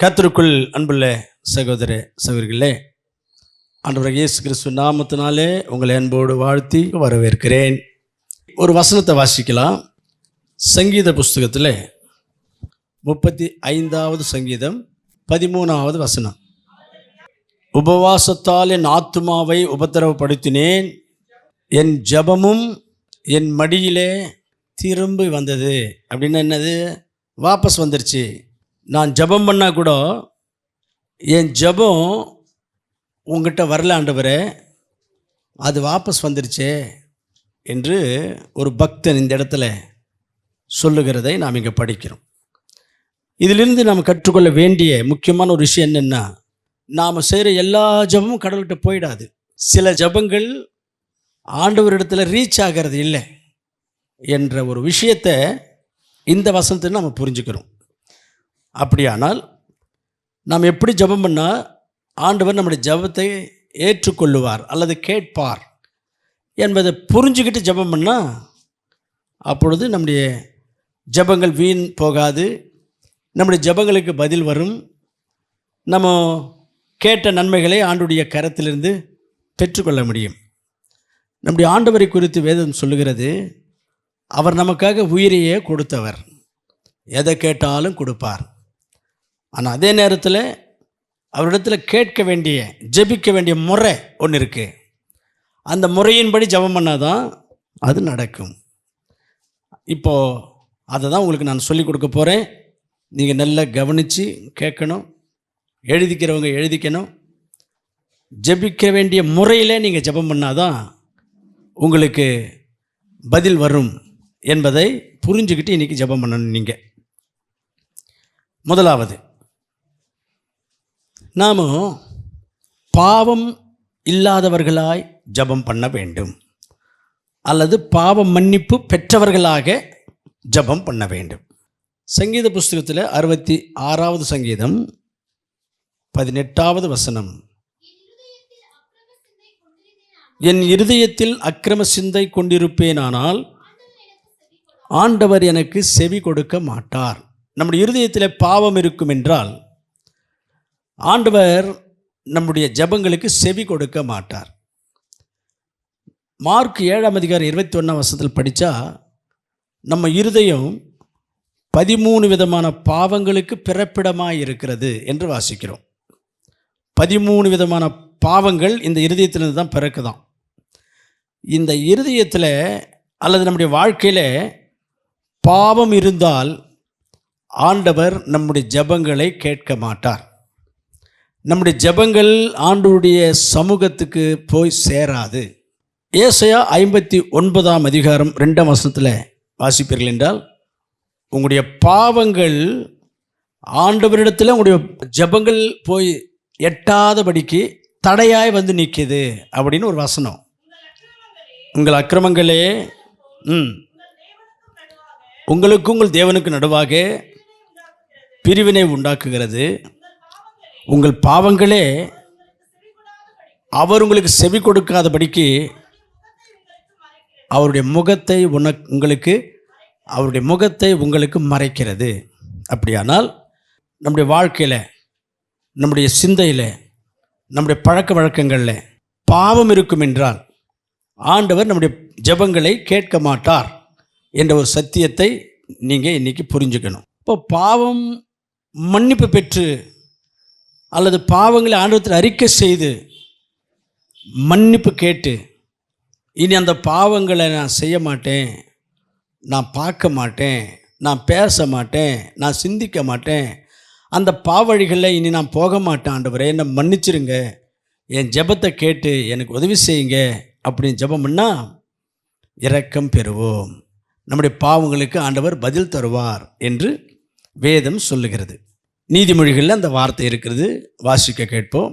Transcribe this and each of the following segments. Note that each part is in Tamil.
கர்த்தருக்குள் அன்புள்ள சகோதர சகோதரிகளே, ஆண்டவர் இயேசு கிறிஸ்து நாமத்தினாலே உங்களை அன்போடு வாழ்த்தி வரவேற்கிறேன். ஒரு வசனத்தை வாசிக்கலாம். சங்கீத புஸ்தகத்தில் 35வது சங்கீதம் 13வது வசனம். உபவாசத்தால் என் ஆத்துமாவை உபத்திரவப்படுத்தினேன், என் ஜெபமும் என் மடியிலே திரும்பி வந்தது. அப்படின்னா என்னது? வாபஸ் வந்துருச்சு. நான் ஜெபம் பண்ணால் கூட என் ஜெபம் உங்ககிட்ட வரல ஆண்டவரே, அது வாபஸ் வந்துருச்சே என்று ஒரு பக்தன் இந்த இடத்துல சொல்லுகிறதை நாம் இங்கே படிக்கிறோம். இதிலிருந்து நாம் கற்றுக்கொள்ள வேண்டிய முக்கியமான ஒரு விஷயம் என்னென்னா, நாம் செய்கிற எல்லா ஜெபமும் கடவுள்கிட்ட போயிடாது. சில ஜெபங்கள் ஆண்டவரிடத்தில் ரீச் ஆகிறது இல்லை என்ற ஒரு விஷயத்தை இந்த வசனத்தில் நம்ம புரிஞ்சுக்கிறோம். அப்படியானால் நாம் எப்படி ஜெபம் பண்ணால் ஆண்டவர் நம்முடைய ஜெபத்தை ஏற்றுக்கொள்ளுவார் அல்லது கேட்பார் என்பதை புரிஞ்சுக்கிட்டு ஜெபம் பண்ணால் அப்பொழுது நம்முடைய ஜெபங்கள் வீண் போகாது, நம்முடைய ஜெபங்களுக்கு பதில் வரும். நம்ம கேட்ட நன்மைகளை ஆண்டுடைய கரத்திலிருந்து பெற்றுக்கொள்ள முடியும். நம்முடைய ஆண்டவரை குறித்து வேதம் சொல்லுகிறது, அவர் நமக்காக உயிரையே கொடுத்தவர், எதை கேட்டாலும் கொடுப்பார். ஆனால் அதே நேரத்தில் அவரிடத்தில் கேட்க வேண்டிய ஜெபிக்க வேண்டிய முறை ஒன்று இருக்குது. அந்த முறையின்படி ஜெபம் பண்ணால் தான் அது நடக்கும். இப்போது அதை தான் உங்களுக்கு நான் சொல்லிக் கொடுக்க போகிறேன். நீங்கள் நல்லா கவனித்து கேட்கணும், எழுதிக்கிறவங்க எழுதிக்கணும். ஜெபிக்க வேண்டிய முறையில் நீங்கள் ஜெபம் பண்ணால் தான் உங்களுக்கு பதில் வரும் என்பதை புரிஞ்சுக்கிட்டு இன்றைக்கி ஜெபம் பண்ணணும். நீங்கள் முதலாவது, நாம் பாவம் இல்லாதவர்களாய் ஜெபம் பண்ண வேண்டும் அல்லது பாவ மன்னிப்பு பெற்றவர்களாக ஜெபம் பண்ண வேண்டும். சங்கீத புஸ்தகத்தில் 66வது சங்கீதம் 18வது வசனம். என் இருதயத்தில் அக்கிரம சிந்தை கொண்டிருப்பேனானால் ஆண்டவர் எனக்கு செவி கொடுக்க மாட்டார். நம்முடைய இருதயத்தில் பாவம் இருக்கும் என்றால் ஆண்டவர் நம்முடைய ஜெபங்களுக்கு செவி கொடுக்க மாட்டார். மார்க் 7ஆம் அதிகாரம் 21ஆம் வசனத்தில் படித்தா நம்ம இருதயம் 13 விதமான பாவங்களுக்கு பிறப்பிடமாக இருக்கிறது என்று வாசிக்கிறோம். 13 விதமான பாவங்கள் இந்த இருதயத்திலிருந்து தான் பிறக்குதான். இந்த இருதயத்தில் அல்லது நம்முடைய வாழ்க்கையில் பாவம் இருந்தால் ஆண்டவர் நம்முடைய ஜெபங்களை கேட்க மாட்டார். நம்முடைய ஜெபங்கள் ஆண்டவருடைய சமூகத்துக்கு போய் சேராது. ஏசாயா 59ஆம் அதிகாரம் 2ஆம் வசனத்தில் வாசிப்பீர்கள் என்றால், உங்களுடைய பாவங்கள் ஆண்டவரிடத்தில் உங்களுடைய ஜெபங்கள் போய் எட்டாதபடிக்கு தடையாய் வந்து நிற்கிது அப்படின்னு ஒரு வசனம். உங்கள் அக்கிரமங்களே உங்களுக்கு உங்கள் தேவனுக்கு நடுவாக பிரிவினை உண்டாக்குகிறது. உங்கள் பாவங்களே அவர் உங்களுக்கு செவி கொடுக்காதபடிக்கு அவருடைய முகத்தை உங்களுக்கு மறைக்கிறது. அப்படியானால் நம்முடைய வாழ்க்கையில், நம்முடைய சிந்தையில், நம்முடைய பழக்க வழக்கங்களில் பாவம் இருக்கும் என்றால் ஆண்டவர் நம்முடைய ஜெபங்களை கேட்க மாட்டார் என்ற ஒரு சத்தியத்தை நீங்கள் இன்றைக்கி புரிஞ்சுக்கணும். இப்போ பாவம் மன்னிப்பு பெற்று அல்லது பாவங்களை ஆண்டவத்தில் அறிக்கை செய்து மன்னிப்பு கேட்டு, இனி அந்த பாவங்களை நான் செய்ய மாட்டேன், நான் பார்க்க மாட்டேன், நான் பேச மாட்டேன், நான் சிந்திக்க மாட்டேன், அந்த பாவழிகளில் இனி நான் போக மாட்டேன், ஆண்டவரே என்னை மன்னிச்சிருங்க, என் ஜெபத்தை கேட்டு எனக்கு உதவி செய்யுங்க அப்படின்னு ஜெபம் பண்ணால் இரக்கம் பெறுவோம். நம்முடைய பாவங்களுக்கு ஆண்டவர் பதில் தருவார் என்று வேதம் சொல்லுகிறது. நீதிமொழிகளில் அந்த வார்த்தை இருக்கிறது, வாசிக்க கேட்போம்.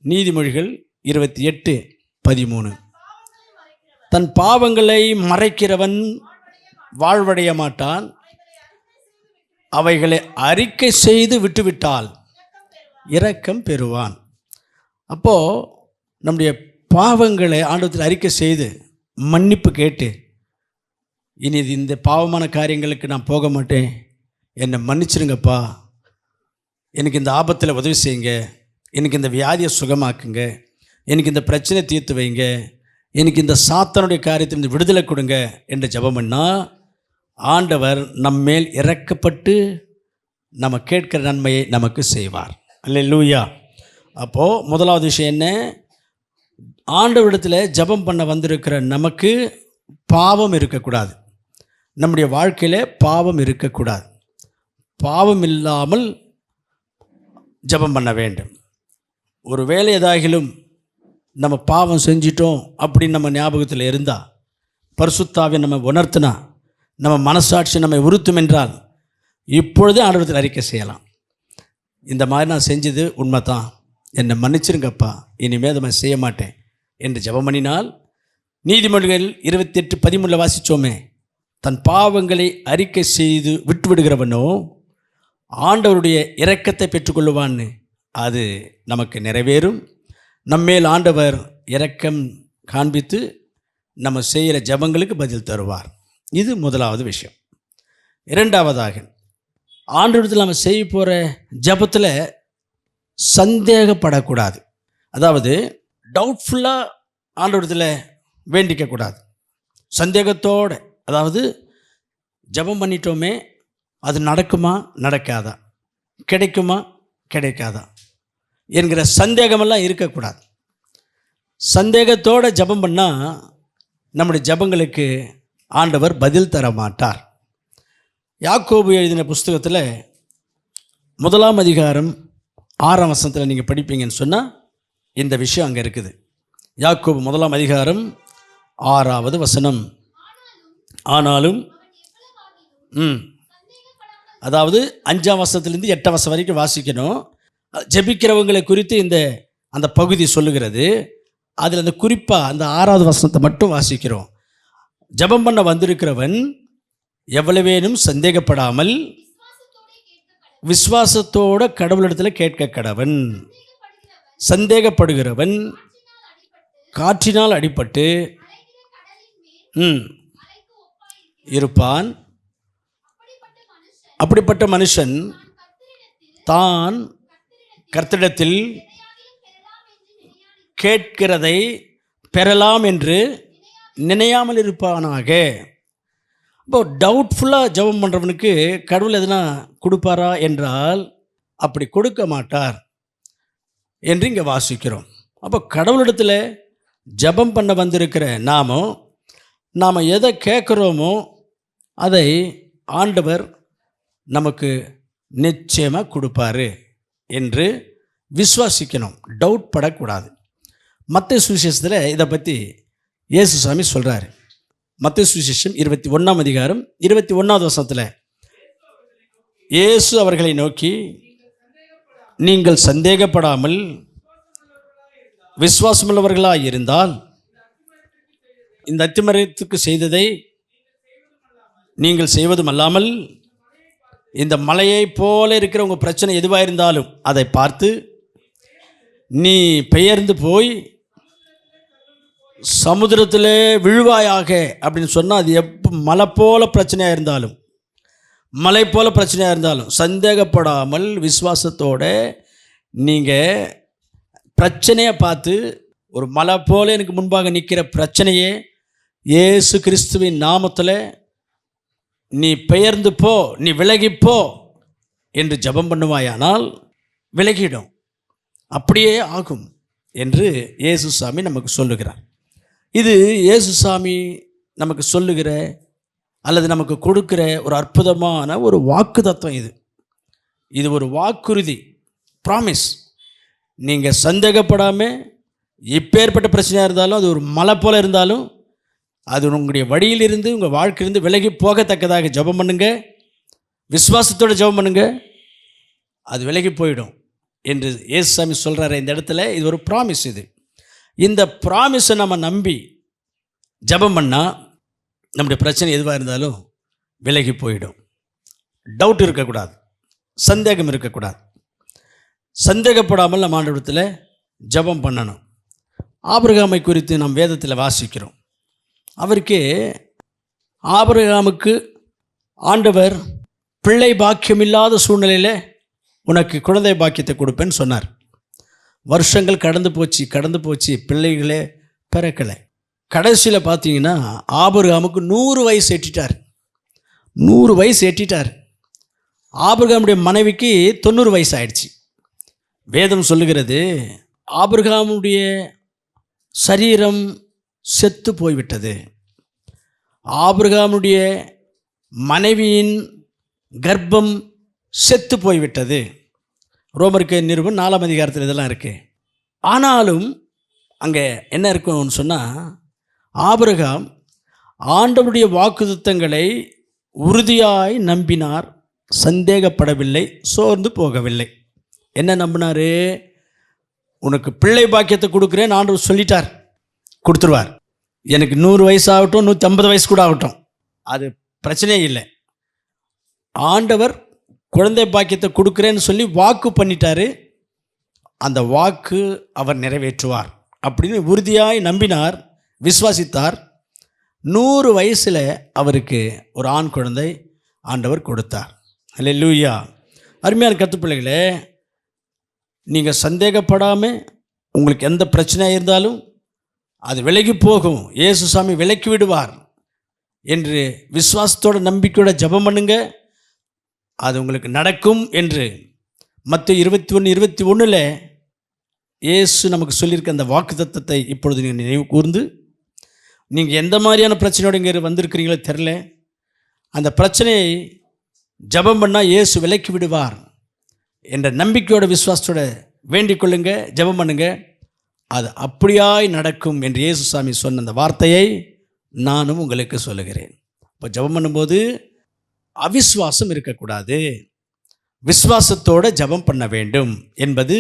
நீதிமொழிகள் 28:13. தன் பாவங்களை மறைக்கிறவன் வாழ்வடைய மாட்டான், அவைகளை அறிக்கை செய்து விட்டுவிட்டால் இரக்கம் பெறுவான். அப்போது நம்முடைய பாவங்களை ஆண்டவத்தில் அறிக்கை செய்து மன்னிப்பு கேட்டு, இனி இந்த பாவமான காரியங்களுக்கு நான் போக மாட்டேன், என்னை மன்னிச்சிருங்கப்பா, எனக்கு இந்த ஆபத்தில் உதவி செய்யுங்க, எனக்கு இந்த வியாதியை சுகமாக்குங்க, எனக்கு இந்த பிரச்சனை தீர்த்து வைங்க, எனக்கு இந்த சாத்தானுடைய காரியத்திலிருந்து விடுதலை கொடுங்க என்று ஜெபம் பண்ணால் ஆண்டவர் நம்மேல் இறக்கப்பட்டு நம்ம கேட்கிற நன்மையை நமக்கு செய்வார். அல்லேலூயா. அப்போது முதலாவது விஷயம் என்ன? ஆண்டவரிடத்தில் ஜெபம் பண்ண வந்திருக்கிற நமக்கு பாவம் இருக்கக்கூடாது. நம்முடைய வாழ்க்கையில் பாவம் இருக்கக்கூடாது. பாவம் இல்லாமல் ஜெபம் பண்ண வேண்டும். ஒரு வேலை ஏதாகிலும் நம்ம பாவம் செஞ்சிட்டோம் அப்படின்னு நம்ம ஞாபகத்தில் இருந்தால், பரிசுத்தாவியை நம்ம உணர்த்தினா, நம்ம மனசாட்சி நம்மை உறுத்தும் என்றால் இப்பொழுதே ஆண்டவரிடத்தில் அறிக்கை செய்யலாம். இந்த மாதிரி நான் செஞ்சது உண்மை தான், என்னை மன்னிச்சிருங்கப்பா, இனிமேல் அதை செய்ய மாட்டேன் என்று ஜெபம் பண்ணினால், நீதிமொழிகள் 28:13 வாசித்தோமே, தன் பாவங்களை அறிக்கை செய்து விட்டு விடுகிறவனோ ஆண்டவருடைய இரக்கத்தை பெற்றுக்கொள்ளுவான்னு அது நமக்கு நிறைவேறும். நம்மேல் ஆண்டவர் இரக்கம் காண்பித்து நம்ம செய்கிற ஜெபங்களுக்கு பதில் தருவார். இது முதலாவது விஷயம். இரண்டாவதாக, ஆண்டவரிடத்தில் நம்ம செய்ய போகிற ஜெபத்தில் சந்தேகப்படக்கூடாது. அதாவது டவுட்ஃபுல்லாக ஆண்டவரிடத்தில் வேண்டிக்கக்கூடாது. சந்தேகத்தோடு, அதாவது ஜெபம் பண்ணிட்டோமே அது நடக்குமா நடக்காதா, கிடைக்குமா கிடைக்காதா என்கிற சந்தேகமெல்லாம் இருக்கக்கூடாது. சந்தேகத்தோடு ஜெபம் பண்ணால் நம்முடைய ஜெபங்களுக்கு ஆண்டவர் பதில் தர மாட்டார். யாக்கோபு எழுதின புஸ்தகத்தில் 1 அதிகாரம் 6 வசனத்தில் நீங்கள் படிப்பீங்கன்னு சொன்னால் இந்த விஷயம் அங்கே இருக்குது. யாக்கோபு 1 அதிகாரம் 6வது வசனம். ஆனாலும் அதாவது 5ஆம் வசனத்திலேருந்து 8ஆம் வசனம் வரைக்கும் வாசிக்கணும். ஜெபிக்கிறவங்களை குறித்து அந்த பகுதி சொல்லுகிறது. அதில் அந்த குறிப்பாக அந்த 6வது வசனத்தை மட்டும் வாசிக்கிறோம். ஜெபம் பண்ண வந்திருக்கிறவன் எவ்வளவேனும் சந்தேகப்படாமல் விசுவாசத்தோட கடவுளிடத்தில் கேட்க கடவன். சந்தேகப்படுகிறவன் காற்றினால் அடிபட்டு இருப்பான். அப்படிப்பட்ட மனுஷன் தான் கர்த்தரிடத்தில் கேட்கிறதை பெறலாம் என்று நினையாமல் இருப்பானாக. இப்போ டவுட்ஃபுல்லாக ஜெபம் பண்ணுறவனுக்கு கடவுள் எதுனா கொடுப்பாரா என்றால் அப்படி கொடுக்க மாட்டார் என்று இங்கே வாசிக்கிறோம். அப்போ கடவுளிடத்தில் ஜெபம் பண்ண வந்திருக்கிற நாம் எதை கேட்குறோமோ அதை ஆண்டவர் நமக்கு நிச்சயமாக கொடுப்பாரு என்று விசுவாசிக்கணும். டவுட் படக்கூடாது. மத்தேயு சுவிசேஷத்தில் இதை பற்றி இயேசுசாமி சொல்கிறார். மத்தேயு சுவிசேஷம் 21ஆம் அதிகாரம் 21வது வசனத்தில் இயேசு அவர்களை நோக்கி, நீங்கள் சந்தேகப்படாமல் விசுவாசமுள்ளவர்களாக இருந்தால் இந்த அத்திமரத்துக்கு செய்ததை நீங்கள் செய்வதும் அல்லாமல் இந்த மலையை போல இருக்கிற உங்கள் பிரச்சனை எதுவாக இருந்தாலும் அதை பார்த்து நீ பெயர்ந்து போய் சமுத்திரத்தில் விழுவாயாக அப்படின்னு சொன்னால், அது மலை போல பிரச்சனையாக இருந்தாலும் மலை போல பிரச்சனையாக இருந்தாலும் சந்தேகப்படாமல் விசுவாசத்தோடு நீங்கள் பிரச்சனையை பார்த்து, ஒரு மலை போல எனக்கு முன்பாக நிற்கிற பிரச்சனையே இயேசு கிறிஸ்துவின் நாமத்தில் நீ பெயர்ந்து போ, நீ விலகிப்போ என்று ஜெபம் பண்ணுவாயானால் விலகிடும், அப்படியே ஆகும் என்று இயேசுசாமி நமக்கு சொல்லுகிறார். இது இயேசுசாமி நமக்கு சொல்லுகிற அல்லது நமக்கு கொடுக்கிற ஒரு அற்புதமான ஒரு வாக்கு தத்துவம். இது ஒரு வாக்குறுதி, ப்ராமிஸ். நீங்கள் சந்தேகப்படாமல் இப்பேற்பட்ட பிரச்சனையாக இருந்தாலும், அது ஒரு மலை போல இருந்தாலும், அது உங்களுடைய வழியிலிருந்து உங்கள் வாழ்க்கையிலிருந்து விலகி போகத்தக்கதாக ஜெபம் பண்ணுங்க, விசுவாசத்தோடு ஜெபம் பண்ணுங்க, அது விலகி போயிடும் என்று இயேசுசாமி சொல்கிறாரு இந்த இடத்துல. இது ஒரு ப்ராமிஸ். இந்த ப்ராமிஸை நம்ம நம்பி ஜெபம் பண்ணால் நம்முடைய பிரச்சனை எதுவாக இருந்தாலும் விலகி போயிடும். டவுட் இருக்கக்கூடாது, சந்தேகம் இருக்கக்கூடாது. சந்தேகப்படாமல் நம்ம ஆண்டவரிடத்தில் ஜெபம் பண்ணணும். ஆபிரகாமை குறித்து நாம் வேதத்தில் வாசிக்கிறோம். ஆபிரகாமுக்கு ஆண்டவர் பிள்ளை பாக்கியமில்லாத சூழ்நிலையில் உனக்கு குழந்தை பாக்கியத்தை கொடுப்பேன்னு சொன்னார். வருஷங்கள் கடந்து போச்சு, பிள்ளைகளே பிறக்கலை. கடைசியில் பார்த்தீங்கன்னா ஆபிரகாமுக்கு 100 வயசு எட்டிட்டார். 100 வயசு எட்டிட்டார். ஆபிரகாமுடைய மனைவிக்கு 90 வயசு ஆயிடுச்சு. வேதம் சொல்லுகிறது ஆபிரகாமுடைய சரீரம் செத்து போய்விட்டது. ஆபிரகாமுடைய மனைவியின் கர்ப்பம் செத்து போய்விட்டது. ரோமருக்கு நிருபம் 4ஆம் அதிகாரத்தில் இதெல்லாம் இருக்குது. ஆனாலும் அங்கே என்ன இருக்குன்னு சொன்னால், ஆபிரகாம் ஆண்டவருடைய வாக்குத்தத்தங்களை உறுதியாய் நம்பினார், சந்தேகப்படவில்லை, சோர்ந்து போகவில்லை. என்ன நம்பினார்? உனக்கு பிள்ளை பாக்கியத்தை கொடுக்குறேன்னு ஆண்டவர் சொல்லிட்டார், கொடுத்துருவார். எனக்கு 100 வயசு ஆகட்டும், 150 வயசு கூட ஆகட்டும், அது பிரச்சனையே இல்லை. ஆண்டவர் குழந்தை பாக்கியத்தை கொடுக்குறேன்னு சொல்லி வாக்கு பண்ணிட்டாரு. அந்த வாக்கு அவர் நிறைவேற்றுவார் அப்படின்னு உறுதியாய் நம்பினார், விசுவாசித்தார். 100 வயசில் அவருக்கு ஒரு ஆண் குழந்தை ஆண்டவர் கொடுத்தார். அல்லேலூயா. அருமையான கர்த்தப்பிள்ளைகளே, நீங்கள் சந்தேகப்படாமல் உங்களுக்கு எந்த பிரச்சனையாக இருந்தாலும் அது விலகி போகும், இயேசு சாமி விலக்கி விடுவார் என்று விசுவாசத்தோட நம்பிக்கையோட ஜெபம் பண்ணுங்க, அது உங்களுக்கு நடக்கும் என்று மத்தேயு 21:21 இயேசு நமக்கு சொல்லியிருக்க அந்த வாக்குத்தத்தத்தை இப்பொழுது நீங்கள் நினைவு கூர்ந்து, நீங்கள் எந்த மாதிரியான பிரச்சனையோடு இங்கே வந்திருக்கிறீங்களோ தெரில, அந்த பிரச்சனையை ஜெபம் பண்ணால் இயேசு விலக்கி விடுவார் என்ற நம்பிக்கையோட விசுவாசத்தோட வேண்டிக் கொள்ளுங்க, ஜெபம் பண்ணுங்க, அது அப்படியாய் நடக்கும் என்று இயேசு சாமி சொன்ன அந்த வார்த்தையை நானும் உங்களுக்கு சொல்லுகிறேன். இப்போ ஜெபம் பண்ணும்போது அவிசுவாசம் இருக்கக்கூடாது, விசுவாசத்தோடு ஜெபம் பண்ண வேண்டும் என்பது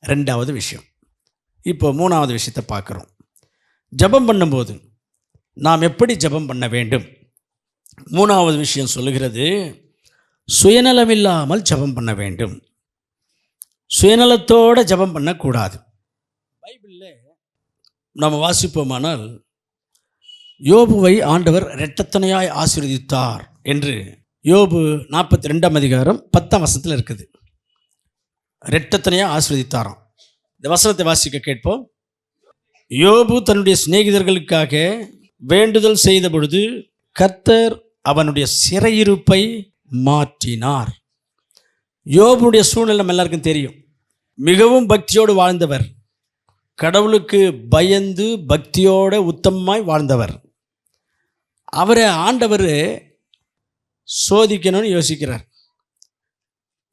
2வது விஷயம். இப்போ 3வது விஷயத்தை பார்க்குறோம். ஜெபம் பண்ணும்போது நாம் எப்படி ஜெபம் பண்ண வேண்டும்? 3வது விஷயம் சொல்லுகிறது, சுயநலமில்லாமல் ஜெபம் பண்ண வேண்டும். சுயநலத்தோடு ஜெபம் பண்ணக்கூடாது. பைபிளில் நம்ம வாசிப்போமானால், யோபுவை ஆண்டவர் இரட்டத்தனையாய் ஆசீர்வதித்தார் என்று யோபு 42ஆம் அதிகாரம் 10ஆம் வசனத்தில் இருக்குது. இரட்டத்தனையாக ஆசீர்வதித்தாராம். இந்த வசனத்தை வாசிக்க கேட்போம். யோபு தன்னுடைய சிநேகிதர்களுக்காக வேண்டுதல் செய்த பொழுது கர்த்தர் அவனுடைய சிறையிருப்பை மாற்றினார். யோபுடைய சூழ்நிலை நம்ம எல்லாருக்கும் தெரியும். மிகவும் பக்தியோடு வாழ்ந்தவர், கடவுளுக்கு பயந்து பக்தியோடு உத்தமமாய் வாழ்ந்தவர். அவரை ஆண்டவர் சோதிக்கணும்னு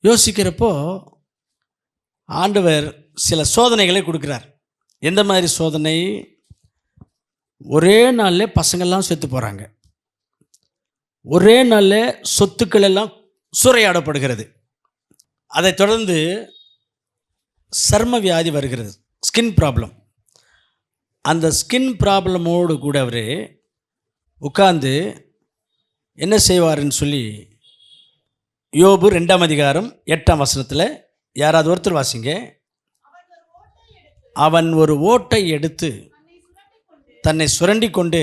யோசிக்கிறப்போ ஆண்டவர் சில சோதனைகளை கொடுக்குறார். எந்த மாதிரி சோதனை? ஒரே நாளில் பசங்கள்லாம் செத்து போகிறாங்க, ஒரே நாளில் சொத்துக்கள் எல்லாம் சூறையாடப்படுகிறது, அதை தொடர்ந்து சர்ம வியாதி வருகிறது, ஸ்கின் ப்ராப்ளம். அந்த ஸ்கின் ப்ராப்ளமோடு கூட அவர் உட்கார்ந்து என்ன செய்வார்னு சொல்லி யோபு 2ஆம் அதிகாரம் 8ஆம் வசனத்தில் யாராவது ஒருத்தர் வாசிங்க. அவன் ஒரு ஓட்டை எடுத்து தன்னை சுரண்டி கொண்டு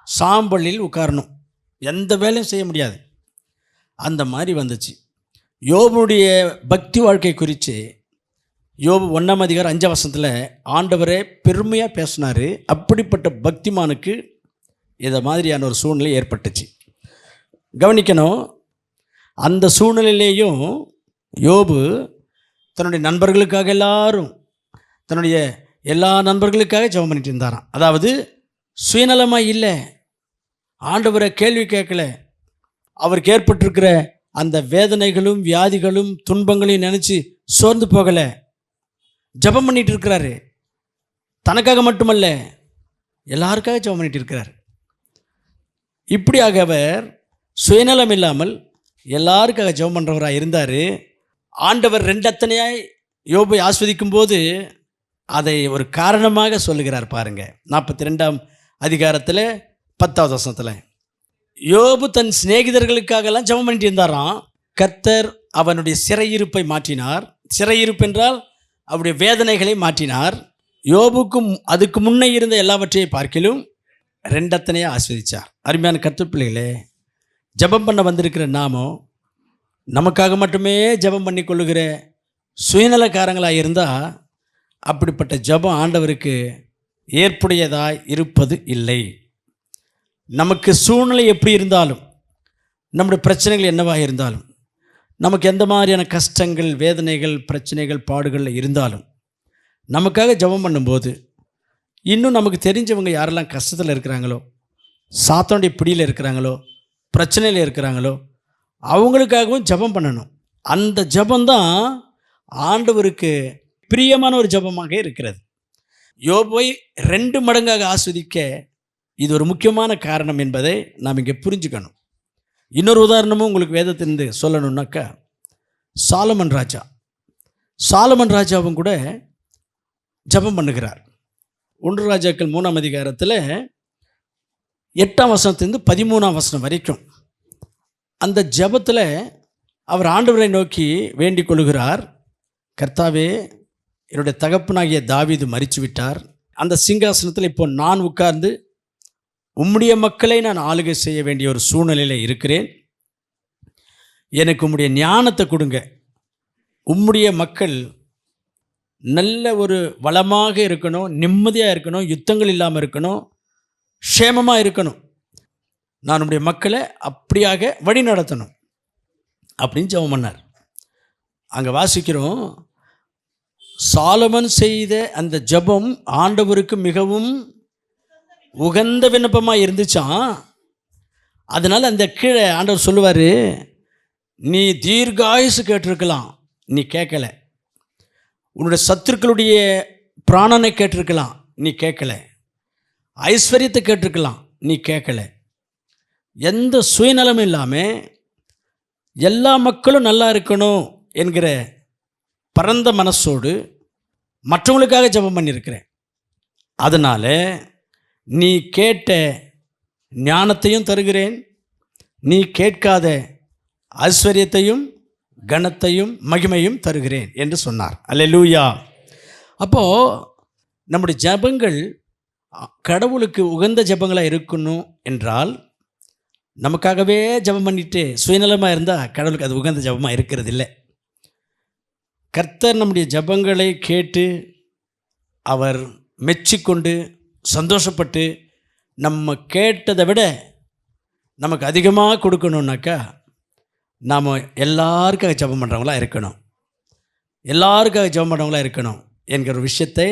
சாம்பலில் உட்காரணும், எந்த வேலையும் செய்ய முடியாது, அந்த மாதிரி வந்துச்சு. யோபுடைய பக்தி வாழ்க்கை குறித்து யோபு 1ஆம் அதிகாரம் 5ஆம் வசனத்தில் ஆண்டவரே பெருமையாக பேசினார். அப்படிப்பட்ட பக்திமானுக்கு இதை மாதிரியான ஒரு சூழ்நிலை ஏற்பட்டுச்சு. கவனிக்கணும், அந்த சூழ்நிலையிலேயும் யோபு தன்னுடைய நண்பர்களுக்காக தன்னுடைய எல்லா நண்பர்களுக்காக ஜெபம் பண்ணிட்டு இருந்தாராம். அதாவது சுயநலமாக இல்லை, ஆண்டவரை கேள்வி கேட்கல, அவருக்கு ஏற்பட்டிருக்கிற அந்த வேதனைகளும் வியாதிகளும் துன்பங்களையும் நினச்சி சோர்ந்து போகலை, ஜெபம் பண்ணிட்டு இருக்கிறாரு. தனக்காக மட்டுமல்ல, எல்லாருக்காக ஜெபம் பண்ணிட்டு இருக்கிறார். இப்படியாக அவர் சுயநலம் இல்லாமல் எல்லாருக்காக ஜெபம் பண்ணுறவராக இருந்தார். ஆண்டவர் 2 அத்தனையாய் யோபை ஆஸ்வதிக்கும் போது அதை ஒரு காரணமாக சொல்லுகிறார். பாருங்க, 42ஆம் அதிகாரத்தில் 10ஆவது வசனத்தில் யோபு தன் சிநேகிதர்களுக்காகலாம் ஜெபம் பண்ணிட்டு இருந்தாராம். கர்த்தர் அவனுடைய சிறையிருப்பை மாற்றினார். சிறையிருப்பு என்றால் அவருடைய வேதனைகளை மாற்றினார். யோபுக்கும் அதுக்கு முன்னே இருந்த எல்லாவற்றையும் பார்க்கிலும் 2 அத்தனையாக ஆஸ்வதித்தார். அருமையான கர்த்தர் பிள்ளைகளே, ஜெபம் பண்ண வந்திருக்கிற நாமோ நமக்காக மட்டுமே ஜெபம் பண்ணி கொள்ளுகிற சுயநலக்காரங்களாக இருந்தால் அப்படிப்பட்ட ஜெபம் ஆண்டவருக்கு ஏற்புடையதாய் இருப்பது இல்லை. நமக்கு சூழ்நிலை எப்படி இருந்தாலும், நம்முடைய பிரச்சனைகள் என்னவாக இருந்தாலும், நமக்கு எந்த மாதிரியான கஷ்டங்கள், வேதனைகள், பிரச்சனைகள், பாடுகள் இருந்தாலும் நமக்காக ஜெபம் பண்ணும்போது, இன்னும் நமக்கு தெரிஞ்சவங்க யாரெல்லாம் கஷ்டத்தில் இருக்கிறாங்களோ, சாத்தானுடைய பிடியில் இருக்கிறாங்களோ, பிரச்சனையில் இருக்கிறாங்களோ, அவங்களுக்காகவும் ஜெபம் பண்ணணும். அந்த ஜெபம்தான் ஆண்டவருக்கு பிரியமான ஒரு ஜெபமாக இருக்கிறது. யோபை 2 மடங்காக ஆஸ்வதிக்க இது ஒரு முக்கியமான காரணம் என்பதை நாம் இங்கே புரிஞ்சுக்கணும். இன்னொரு உதாரணமும் உங்களுக்கு வேதத்திலிருந்து சொல்லணுன்னாக்கா, சாலமன் ராஜாவும் கூட ஜெபம் பண்ணுகிறார். 1 ராஜாக்கள் 3ஆம் அதிகாரத்தில் 8ஆம் வசனத்திலிருந்து 13ஆம் வசனம் வரைக்கும் அந்த ஜெபத்தில் அவர் ஆண்டவரை நோக்கி வேண்டிக் கொள்கிறார். கர்த்தாவே, என்னுடைய தகப்பனாகிய தாவீது மரித்து விட்டார். அந்த சிங்காசனத்தில் இப்போ நான் உட்கார்ந்து உம்முடைய மக்களை நான் ஆளுகை செய்ய வேண்டிய ஒரு சூழ்நிலையில் இருக்கிறேன். எனக்கு உம்முடைய ஞானத்தை கொடுங்க. உம்முடைய மக்கள் நல்ல ஒரு வளமாக இருக்கணும், நிம்மதியாக இருக்கணும், யுத்தங்கள் இல்லாமல் இருக்கணும், க்ஷேமமாக இருக்கணும். நான் உம்முடைய மக்களை அப்படியாக வழி நடத்தணும் அப்படின்னு ஜெபம் பண்ணார். அங்கே வாசிக்கிறோம், சாலமன் செய்த அந்த ஜெபம் ஆண்டவருக்கு மிகவும் உகந்த விண்ணப்பமாக இருந்துச்சான். அதனால் அந்த கீழே ஆண்டவர் சொல்லுவார், நீ தீர்காயுசு கேட்டிருக்கலாம், நீ கேட்கல. உன்னுடைய சத்துருக்களுடைய பிராணனை கேட்டிருக்கலாம், நீ கேட்கல. ஐஸ்வர்யத்தை கேட்டிருக்கலாம், நீ கேட்கல. எந்த சுயநலமும் இல்லாமல் எல்லா மக்களும் நல்லா இருக்கணும் என்கிற பரந்த மனசோடு மற்றவங்களுக்காக ஜெபம் பண்ணியிருக்கிறேன். அதனால் நீ கேட்ட ஞானத்தையும் தருகிறேன், நீ கேட்காத ஐஸ்வர்யத்தையும் கனத்தையும் மகிமையும் தருகிறேன் என்று சொன்னார். அல்லேலூயா. அப்போது நம்முடைய ஜெபங்கள் கடவுளுக்கு உகந்த ஜெபங்களாக இருக்கணும் என்றால், நமக்காகவே ஜெபம் பண்ணிட்டு சுயநலமாக இருந்தால் கடவுளுக்கு அது உகந்த ஜெபமாக இருக்கிறது இல்லை. கர்த்தர் நம்முடைய ஜெபங்களை கேட்டு அவர் மெச்சிக்கொண்டு சந்தோஷப்பட்டு நம்ம கேட்டதை விட நமக்கு அதிகமாக கொடுக்கணுன்னாக்கா நாம் எல்லாருக்காக ஜெபம் பண்ணுறவங்களா இருக்கணும், எல்லாருக்காக ஜெபம் பண்ணுறவங்களா இருக்கணும் என்கிற ஒரு விஷயத்தை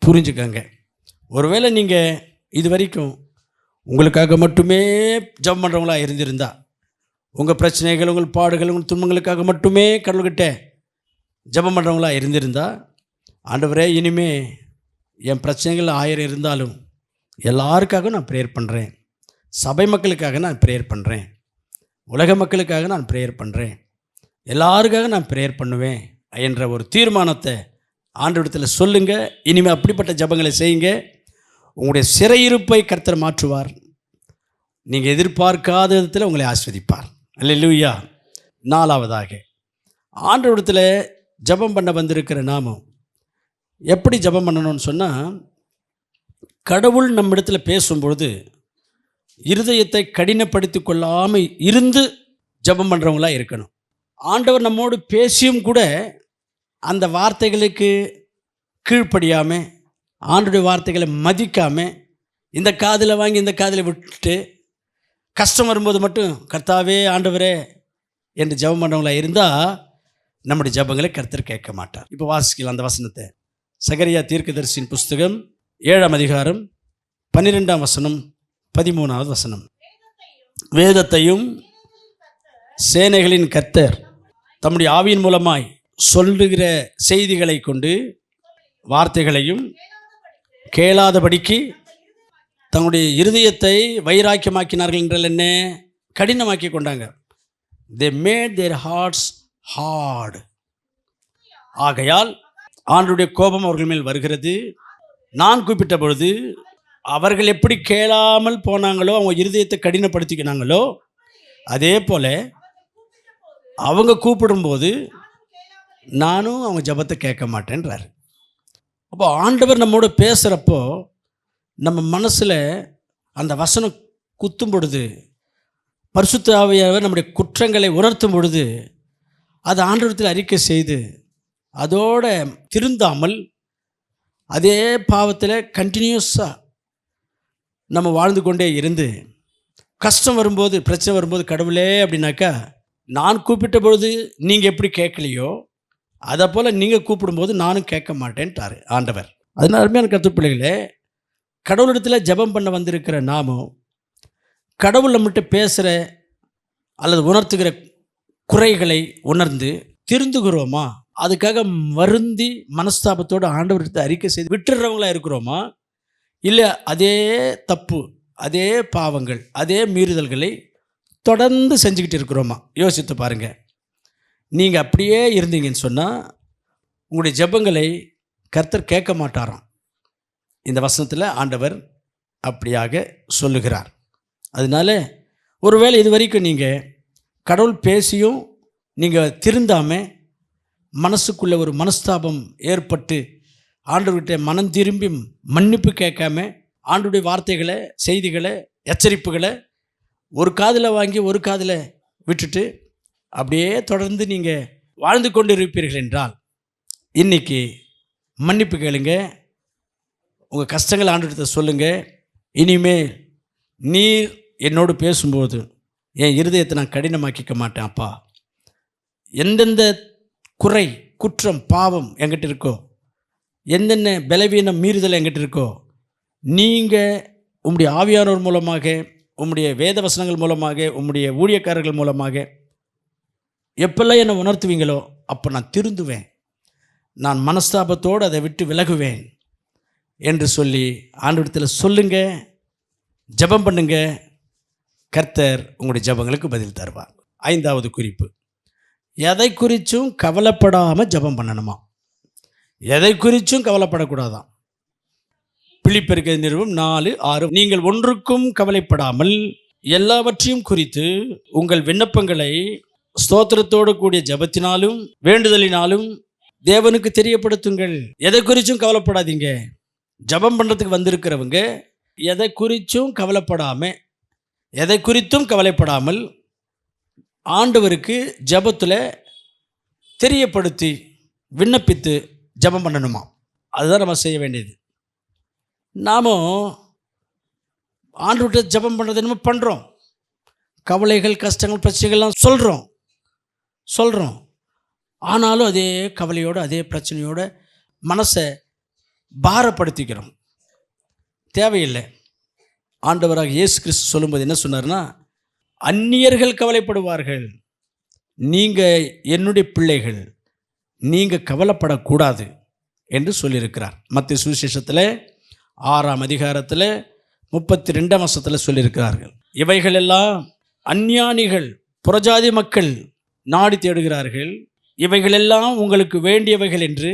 புரிஞ்சுக்கோங்க. ஒருவேளை நீங்கள் இது வரைக்கும் உங்களுக்காக மட்டுமே ஜெபம் பண்ணுறவங்களா இருந்திருந்தா, உங்கள் பிரச்சனைகள், உங்கள் பாடுகள், உங்கள் துன்பங்களுக்காக மட்டுமே கடவுள்கிட்ட ஜெபம் பண்ணுறவங்களா இருந்திருந்தா, ஆண்டவரே, இனிமே என் பிரச்சனைகள் 1000 இருந்தாலும் எல்லாருக்காகவும் நான் ப்ரேயர் பண்ணுறேன், சபை மக்களுக்காக நான் ப்ரேயர் பண்ணுறேன், உலக மக்களுக்காக நான் ப்ரேயர் பண்ணுறேன், எல்லாருக்காக நான் ப்ரேயர் பண்ணுவேன் என்ற ஒரு தீர்மானத்தை ஆண்டவரிடத்தில் சொல்லுங்கள். இனிமேல் அப்படிப்பட்ட ஜெபங்களை செய்யுங்க. உங்களுடைய சிறையிருப்பை கர்த்தர் மாற்றுவார். நீங்கள் எதிர்பார்க்காத விதத்தில் உங்களை ஆஸ்வதிப்பார். அல்லேலூயா. 4ஆவதாக, ஆண்டவரிடத்தில் ஜெபம் பண்ண வந்திருக்கிற நாமும் எப்படி ஜெபம் பண்ணணும்னு சொன்னால், கடவுள் நம்ம இடத்துல பேசும்பொழுது இருதயத்தை கடினப்படுத்தி கொள்ளாமல் இருந்து ஜெபம் பண்ணுறவங்களாக இருக்கணும். ஆண்டவர் நம்மோடு பேசியும் கூட அந்த வார்த்தைகளுக்கு கீழ்ப்படியாமல், ஆண்டவருடைய வார்த்தைகளை மதிக்காமல், இந்த காதில் வாங்கி இந்த காதில் விட்டுட்டு கஷ்டம் வரும்போது மட்டும் கர்த்தாவே, ஆண்டவரே என்று ஜெபம் பண்ணுறவங்களாக இருந்தால் நம்முடைய ஜெபங்களை கர்த்தர் கேட்க மாட்டார். இப்போ வாசிக்கலாம் அந்த வசனத்தை. சகரியா தீர்க்கதரிசியின் புஸ்தகம் 7ஆம் அதிகாரம் 12ஆம் வசனம் 13ஆவது வசனம். வேதத்தையும் சேனைகளின் கர்த்தர் தம்முடைய ஆவியின் மூலமாய் சொல்லுகிற செய்திகளை கொண்டு வார்த்தைகளையும் கேளாதபடிக்கு தங்களுடைய இருதயத்தை வைராக்கியமாக்கினார்கள் என்றால் என்ன? கடினமாக்கி கொண்டாங்க. they made their hearts hard. ஆகையால் ஆண்டவருடைய கோபம் அவர்கள் மேல் வருகிறது. நான் கூப்பிட்ட பொழுது அவர்கள் எப்படி கேளாமல் போனாங்களோ, அவங்க இருதயத்தை கடினப்படுத்திக்கினாங்களோ, அதே போல் அவங்க கூப்பிடும்போது நானும் அவங்க ஜெபத்தை கேட்க மாட்டேன்றார். அப்போ ஆண்டவர் நம்மோடு பேசுகிறப்போ நம்ம மனசில் அந்த வசனம் குத்தும் பொழுது, பரிசுத்த ஆவியானவர் நம்முடைய குற்றங்களை உணர்த்தும் பொழுது அதை ஆண்டவரத்தில் அறிக்கை செய்து அதோட திருந்தாமல் அதே பாவத்தில் கண்டினியூஸாக நம்ம வாழ்ந்து கொண்டே இருந்து கஷ்டம் வரும்போது, பிரச்சனை வரும்போது, கடவுளே அப்படின்னாக்கா, நான் கூப்பிட்ட பொழுது நீங்கள் எப்படி கேட்கலையோ அதை போல் நீங்கள் கூப்பிடும்போது நானும் கேட்க மாட்டேன்ட்டார் ஆண்டவர். அதனால் அருமையான கர்த்தர் பிள்ளைகளே, கடவுளிடத்தில் ஜெபம் பண்ண வந்திருக்கிற நாமும் கடவுள் நம்மகிட்ட பேசுகிற அல்லது உணர்த்துகிற குறைகளை உணர்ந்து திருந்துகிறோமா? அதுக்காக வருந்தி மனஸ்தாபத்தோடு ஆண்டவர்கிட்ட அறிக்கை செய்து விட்டுறவங்களா இருக்கிறோமா? இல்லை அதே தப்பு, அதே பாவங்கள், அதே மீறுதல்களை தொடர்ந்து செஞ்சுக்கிட்டு இருக்கிறோமா? யோசித்து பாருங்கள். நீங்கள் அப்படியே இருந்தீங்கன்னு சொன்னால் உங்களுடைய ஜெபங்களை கர்த்தர் கேட்க மாட்டாராம். இந்த வசனத்தில் ஆண்டவர் அப்படியாக சொல்லுகிறார். அதனால ஒருவேளை இது வரைக்கும் நீங்கள் கடவுள் பேசியும் நீங்கள் திருந்தாமல் மனசுக்குள்ளே ஒரு மனஸ்தாபம் ஏற்பட்டு ஆண்டவர்கிட்ட மனம் திரும்பி மன்னிப்பு கேட்காம ஆண்டவருடைய வார்த்தைகளை, செய்திகளை, எச்சரிப்புகளை ஒரு காதில் வாங்கி ஒரு காதில் விட்டுட்டு அப்படியே தொடர்ந்து நீங்கள் வாழ்ந்து கொண்டு இருப்பீர்கள் என்றால் இன்றைக்கி மன்னிப்பு கேளுங்க, உங்கள் கஷ்டங்களை ஆண்டவர்கிட்ட சொல்லுங்கள். இனிமேல் நீர் என்னோடு பேசும்போது என் இருதயத்தை நான் கடினமாக்கிக்க மாட்டேன் அப்பா. எந்தெந்த குறை, குற்றம், பாவம் என்கிட்ட இருக்கோ, என்னென்ன பலவீனம், மீறுதல் என்கிட்ட இருக்கோ, நீங்கள் உம்முடைய ஆவியானவர் மூலமாக, உம்முடைய வேத வசனங்கள் மூலமாக, உம்முடைய ஊழியக்காரர்கள் மூலமாக எப்பெல்லாம் என்னை உணர்த்துவீங்களோ அப்போ நான் திருந்துவேன், நான் மனஸ்தாபத்தோடு அதை விட்டு விலகுவேன் என்று சொல்லி ஆண்டவரிடத்தில் சொல்லுங்க, ஜெபம் பண்ணுங்க. கர்த்தர் உங்களுடைய ஜெபங்களுக்கு பதில் தருவார். 5வது குறிப்பு, எதை குறித்தும் கவலைப்படாமல் ஜெபம் பண்ணணுமா? எதை குறித்தும் கவலைப்படக்கூடாதான். பிலிப்பியர் நிறுவம் 4:6, நீங்கள் ஒன்றுக்கும் கவலைப்படாமல் எல்லாவற்றையும் குறித்து உங்கள் விண்ணப்பங்களை ஸ்தோத்திரத்தோடு கூடிய ஜெபத்தினாலும் வேண்டுதலினாலும் தேவனுக்கு தெரியப்படுத்துங்கள். எதை குறித்தும் கவலைப்படாதீங்க. ஜெபம் பண்ணுறதுக்கு வந்திருக்கிறவங்க எதை குறித்தும் கவலைப்படாமல், எதை குறித்தும் கவலைப்படாமல் ஆண்டவருக்கு ஜெபத்தில் தெரியப்படுத்தி விண்ணப்பித்து ஜெபம் பண்ணணுமா? அதுதான் நம்ம செய்ய வேண்டியது. நாமும் ஆண்டவர்கிட்ட ஜெபம் பண்ணுறது நம்ம பண்ணுறோம். கவலைகள், கஷ்டங்கள், பிரச்சனைகள்லாம் சொல்கிறோம். ஆனாலும் அதே கவலையோடு, அதே பிரச்சனையோடு மனசை பாரப்படுத்திக்கிறோம். தேவையில்லை. ஆண்டவராக இயேசு கிறிஸ்து சொல்லும்போது என்ன சொன்னார்னா, அந்நியர்கள் கவலைப்படுவார்கள், நீங்கள் என்னுடைய பிள்ளைகள், நீங்கள் கவலைப்படக்கூடாது என்று சொல்லியிருக்கிறார். மத்திய சுவிசேஷத்தில் 6ஆம் அதிகாரத்தில் 32ஆம் வசனத்தில் சொல்லியிருக்கிறார்கள். இவைகளெல்லாம் அஞ்ஞானிகள், புறஜாதி மக்கள் நாடி தேடுகிறார்கள், இவைகளெல்லாம் உங்களுக்கு வேண்டியவைகள் என்று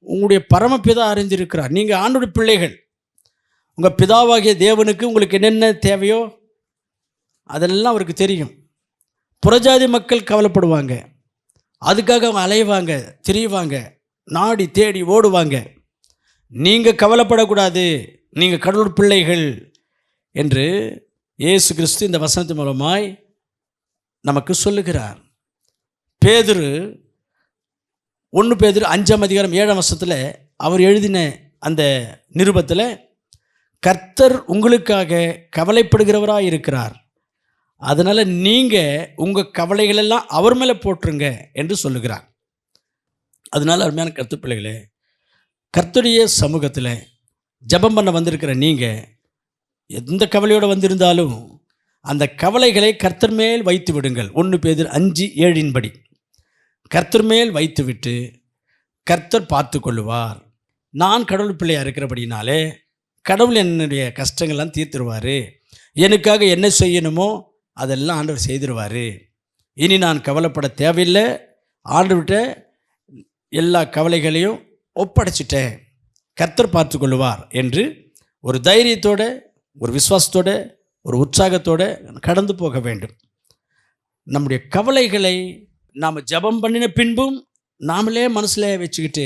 உங்களுடைய பரமபிதா அறிந்திருக்கிறார். நீங்கள் ஆண்டவருடைய பிள்ளைகள், உங்கள் பிதாவாகிய தேவனுக்கு உங்களுக்கு என்னென்ன தேவையோ அதெல்லாம் அவருக்கு தெரியும். புறஜாதி மக்கள் கவலைப்படுவாங்க, அதுக்காக அவங்க அலைவாங்க, திரிவாங்க, நாடி தேடி ஓடுவாங்க. நீங்கள் கவலைப்படக்கூடாது, நீங்கள் கடவுள் பிள்ளைகள் என்று இயேசு கிறிஸ்து இந்த வசனத்தின் மூலமாய் நமக்கு சொல்லுகிறார். பேதுரு 1 பேதுரு 5ஆம் அதிகாரம் 7ஆம் வசனத்தில் அவர் எழுதின அந்த நிருபத்தில் கர்த்தர் உங்களுக்காக கவலைப்படுகிறவராக இருக்கிறார், அதனால் நீங்கள் உங்கள் கவலைகளெல்லாம் அவர் மேலே போட்டுருங்க என்று சொல்லுகிறார். அதனால் அருமையான கர்த்தர் பிள்ளைகளே, கர்த்தருடைய சமூகத்தில் ஜெபம் பண்ண வந்திருக்கிற நீங்கள் எந்த கவலையோடு வந்திருந்தாலும் அந்த கவலைகளை கர்த்தர் மேல் வைத்து விடுங்கள். 1 பேதுரு 5:7 படி கர்த்தர் மேல் வைத்து விட்டு கர்த்தர் பார்த்து கொள்ளுவார். நான் கடவுள் பிள்ளையாக இருக்கிறபடினாலே கடவுள் என்னுடைய கஷ்டங்கள்லாம் தீர்த்துருவார், எனக்காக என்ன செய்யணுமோ அதெல்லாம் ஆண்டவர் செய்திருவார், இனி நான் கவலைப்பட தேவையில்லை, ஆண்டவர்கிட்ட எல்லா கவலைகளையும் ஒப்படைச்சிட்டேன், கர்த்தர் பார்த்து கொள்ளுவார் என்று ஒரு தைரியத்தோடு, ஒரு விசுவாசத்தோடு, ஒரு உற்சாகத்தோடு கடந்து போக வேண்டும். நம்முடைய கவலைகளை நாம் ஜெபம் பண்ணின பின்பும் நாமளே மனசில் வச்சுக்கிட்டு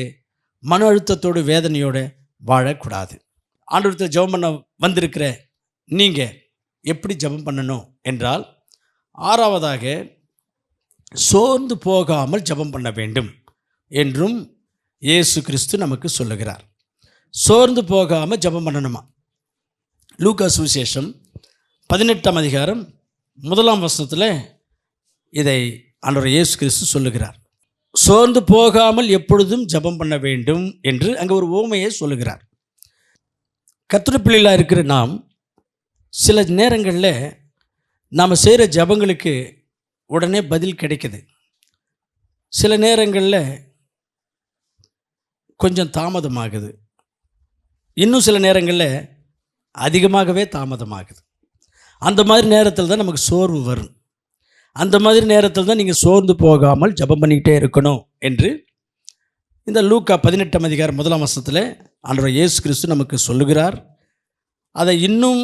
மன அழுத்தத்தோடு, வேதனையோடு வாழக்கூடாது. ஆண்டவர்கிட்ட ஜெபம் பண்ண வந்திருக்கிற நீங்கள் எப்படி ஜெபம் பண்ணணும் என்றால், 6வதாக சோர்ந்து போகாமல் ஜெபம் பண்ண வேண்டும் என்றும் இயேசு கிறிஸ்து நமக்கு சொல்லுகிறார். சோர்ந்து போகாமல் ஜெபம் பண்ணணுமா? லூக்கா சுவிசேஷம் 18ஆம் அதிகாரம் 1ஆம் வசனத்தில் இதை ஆண்டவர் இயேசு கிறிஸ்து சொல்லுகிறார். சோர்ந்து போகாமல் எப்பொழுதும் ஜெபம் பண்ண வேண்டும் என்று அங்கே ஒரு உவமையை சொல்லுகிறார். கர்த்தருடைய பிள்ளைகளாக இருக்கிற நாம் சில நேரங்களில் நாம் செய்கிற ஜெபங்களுக்கு உடனே பதில் கிடைக்குது. சில நேரங்களில் கொஞ்சம் தாமதமாகுது. இன்னும் சில நேரங்களில் அதிகமாகவே தாமதமாகுது. அந்த மாதிரி நேரத்தில் தான் நமக்கு சோர்வு வரும். அந்த மாதிரி நேரத்தில் தான் நீங்கள் சோர்ந்து போகாமல் ஜெபம் பண்ணிக்கிட்டே இருக்கணும் என்று இந்த லூக்கா 18ஆம் அதிகாரம் 1ஆம் வசனத்தில் ஆண்டவர் இயேசு கிறிஸ்து நமக்கு சொல்லுகிறார். அதை இன்னும்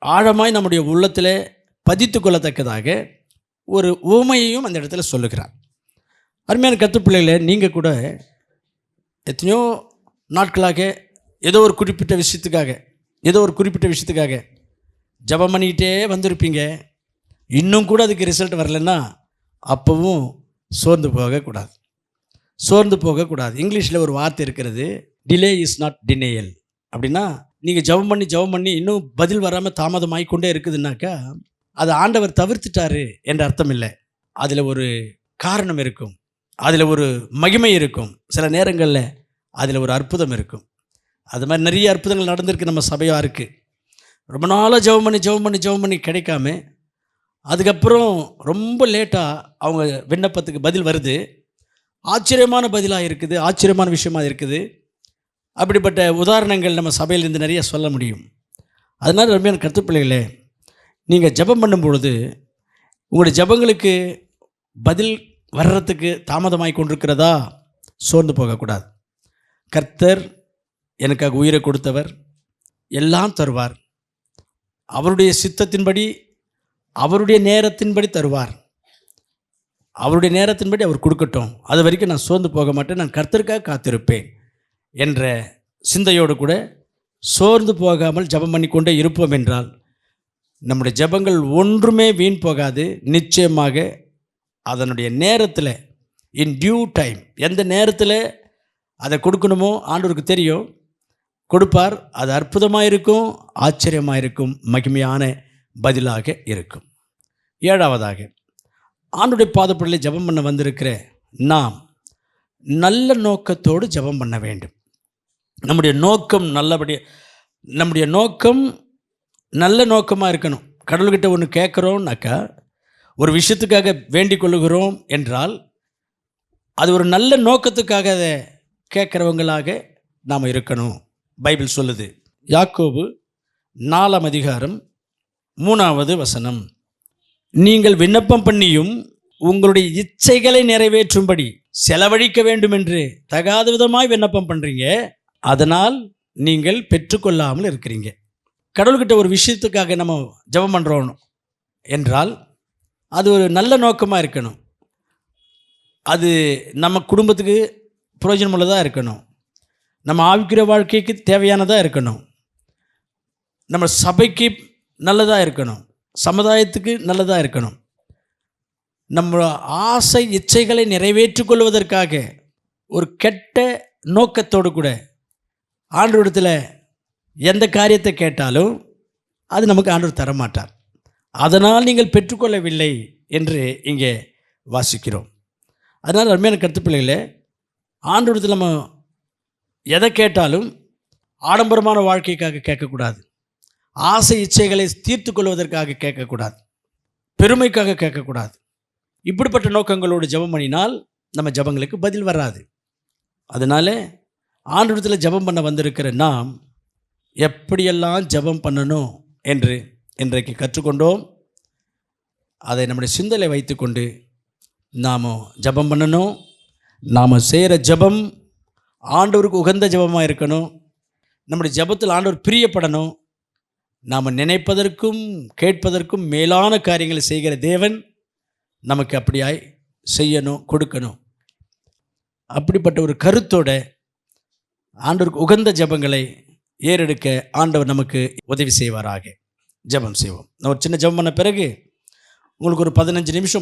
ஆழமாய் நம்முடைய உள்ளத்தில் பதித்து கொள்ளத்தக்கதாக ஒரு உவமையையும் அந்த இடத்துல சொல்லுகிறார். அருமையான கர்த்தருடைய பிள்ளைகளே, நீங்கள் கூட எத்தனையோ நாட்களாக ஏதோ ஒரு குறிப்பிட்ட விஷயத்துக்காக ஜெபம் பண்ணிக்கிட்டே வந்திருப்பீங்க. இன்னும் கூட அதுக்கு ரிசல்ட் வரலைன்னா அப்போவும் சோர்ந்து போகக்கூடாது. இங்கிலீஷில் ஒரு வார்த்தை இருக்கிறது, டிலே இஸ் நாட் டினேயல். அப்படின்னா நீங்கள் ஜெபம் பண்ணி இன்னும் பதில் வராமல் தாமதமாகிக்கொண்டே இருக்குதுன்னாக்கா அது ஆண்டவர் தவிர்த்துட்டாரு என்ற அர்த்தம் இல்லை. அதில் ஒரு காரணம் இருக்கும், அதில் ஒரு மகிமை இருக்கும், சில நேரங்களில் அதில் ஒரு அற்புதம் இருக்கும். அது மாதிரி நிறைய அற்புதங்கள் நடந்திருக்கு நம்ம சபையாக இருக்குது. ரொம்ப நாளாக ஜெபம் பண்ணி கிடைக்காம அதுக்கப்புறம் ரொம்ப லேட்டாக அவங்க விண்ணப்பத்துக்கு பதில் வருது. ஆச்சரியமான பதிலாக இருக்குது, ஆச்சரியமான விஷயமாக இருக்குது. அப்படிப்பட்ட உதாரணங்கள் நம்ம சபையிலேருந்து நிறைய சொல்ல முடியும். அதனால் ரொம்ப கர்த்தருடைய பிள்ளைகளே, நீங்கள் ஜெபம் பண்ணும் பொழுது உங்களுடைய ஜெபங்களுக்கு பதில் வர்றதுக்கு தாமதமாகி கொண்டிருக்கிறதா சோர்ந்து போகக்கூடாது. கர்த்தர் எனக்காக உயிரை கொடுத்தவர், எல்லாம் தருவார். அவருடைய சித்தத்தின்படி அவருடைய நேரத்தின்படி தருவார். அவருடைய நேரத்தின்படி அவர் கொடுக்கட்டும், அது வரைக்கும் நான் சோர்ந்து போக மாட்டேன், நான் கர்த்தருக்காக காத்திருப்பேன் என்ற சிந்தையோடு கூட சோர்ந்து போகாமல் ஜெபம் பண்ணி கொண்டே இருப்போம் என்றால் நம்முடைய ஜெபங்கள் ஒன்றுமே வீண் போகாது. நிச்சயமாக அதனுடைய நேரத்தில், இன் டியூ டைம், எந்த நேரத்தில் அதை கொடுக்கணுமோ ஆண்டவருக்கு தெரியும், கொடுப்பார். அது அற்புதமாக இருக்கும், ஆச்சரியமாக இருக்கும், மகிமையான பதிலாக இருக்கும். 7ஆவதாக, ஆண்டவருடைய பாதப்படியில் ஜெபம் பண்ண வந்திருக்கிற நாம் நல்ல நோக்கத்தோடு ஜெபம் பண்ண வேண்டும். நம்முடைய நோக்கம் நல்ல நோக்கமாக இருக்கணும். கடவுள்கிட்ட ஒன்று கேட்குறோம்னாக்கா, ஒரு விஷயத்துக்காக வேண்டிக் கொள்ளுகிறோம் என்றால் அது ஒரு நல்ல நோக்கத்துக்காக அதை கேட்குறவங்களாக நாம் இருக்கணும். பைபிள் சொல்லுது, யாக்கோபு 4ஆம் அதிகாரம் 3வது வசனம், நீங்கள் விண்ணப்பம் பண்ணியும் உங்களுடைய இச்சைகளை நிறைவேற்றும்படி செலவழிக்க வேண்டும் என்று தகாத விதமாய் விண்ணப்பம் பண்ணுறீங்க, அதனால் நீங்கள் பெற்றுக்கொள்ளாமல் இருக்கிறீங்க. கடவுள்கிட்ட ஒரு விஷயத்துக்காக நம்ம ஜெபம் பண்ணுறோம் என்றால் அது ஒரு நல்ல நோக்கமாக இருக்கணும். அது நம்ம குடும்பத்துக்கு பிரயோஜனமுள்ளதாக இருக்கணும், நம்ம ஆவிக்குரிய வாழ்க்கைக்கு தேவையானதாக இருக்கணும், நம்ம சபைக்கு நல்லதாக இருக்கணும், சமுதாயத்துக்கு நல்லதாக இருக்கணும். நம்ம ஆசை இச்சைகளை நிறைவேற்றிக் கொள்வதற்காக ஒரு கெட்ட நோக்கத்தோடு கூட ஆண்டவரிடத்தில் எந்த காரியத்தை கேட்டாலும் அது நமக்கு ஆண்டவர் தரமாட்டார். அதனால் நீங்கள் பெற்றுக்கொள்ளவில்லை என்று இங்கே வாசிக்கிறோம். அதனால் அருமையான கர்த்தருடைய பிள்ளைகளே, ஆண்டவரிடத்தில் நம்ம எதை கேட்டாலும் ஆடம்பரமான வாழ்க்கைக்காக கேட்கக்கூடாது, ஆசை இச்சைகளை தீர்த்து கொள்வதற்காக கேட்கக்கூடாது, பெருமைக்காக கேட்கக்கூடாது. இப்படிப்பட்ட நோக்கங்களோடு ஜெபம் பண்ணினால் நம்ம ஜெபங்களுக்கு பதில் வராது. அதனால் ஆண்டவரிடத்தில் ஜெபம் பண்ண வந்திருக்கிற நாம் எப்படியெல்லாம் ஜெபம் பண்ணணும் என்று இன்றைக்கு கற்றுக்கொண்டோம். அதை நம்முடைய சிந்தனை வைத்துக்கொண்டு நாம் ஜெபம் பண்ணணும். நாம் செய்கிற ஜெபம் ஆண்டவருக்கு உகந்த ஜெபமாக இருக்கணும். நம்முடைய ஜெபத்தில் ஆண்டவர் பிரியப்படணும். நாம் நினைப்பதற்கும் கேட்பதற்கும் மேலான காரியங்களை செய்கிற தேவன் நமக்கு அப்படியாய் செய்யணும், கொடுக்கணும். அப்படிப்பட்ட ஒரு கருத்தோட ஆண்டவருக்கு உகந்த ஜெபங்களை ஏறெடுக்க ஆண்டவர் நமக்கு உதவி செய்வாராக. ஜெபம் செய்வோம். நான் ஒரு சின்ன ஜெபம் பண்ண பிறகு உங்களுக்கு ஒரு 15 நிமிஷம்